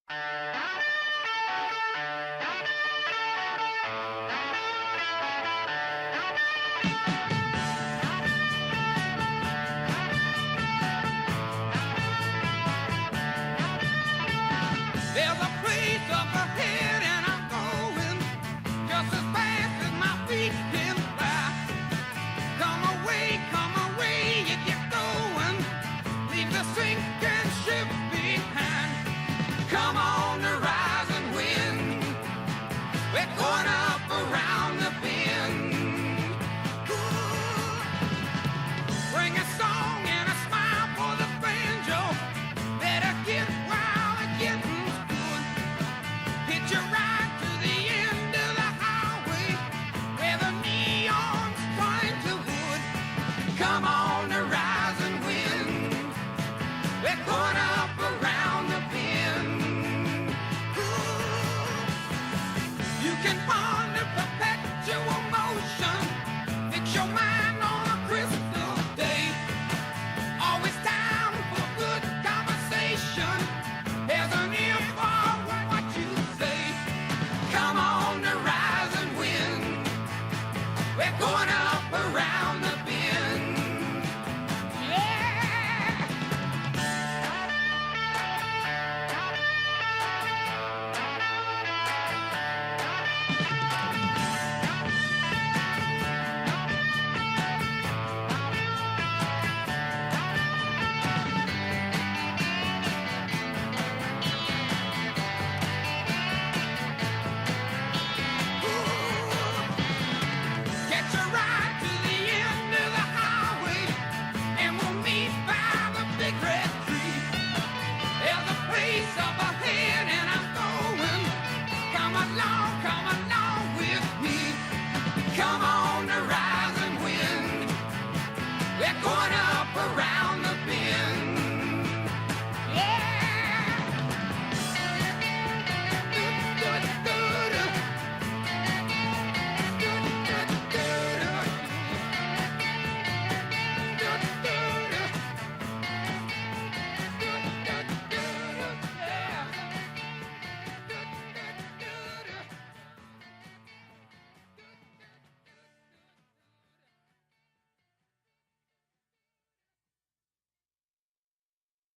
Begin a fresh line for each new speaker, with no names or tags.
There's a place up ahead and I'm going just as fast as my feet can fly. Come away if you're going. Leave the sinking ship behind. Come on the rising wind. We're going up around the bend. Ooh. Bring a song and a smile for the banjo. Better get wild and getting good. Hitch a ride to the end of the highway where the neon's trying to wood. Come on the rising wind. We're going up around the bend. Ooh. You can ponder perpetual motion. Fix your mind on a crystal day. Always time for good conversation. There's an ear for what you say. Come on the rising wind. We're going up around the bend. Yeah. Catch a ride to the end of the highway, and we'll meet by the big red tree. There's a place up ahead, and I'm going. Come along with me. Come on the rising wind. We're going up around.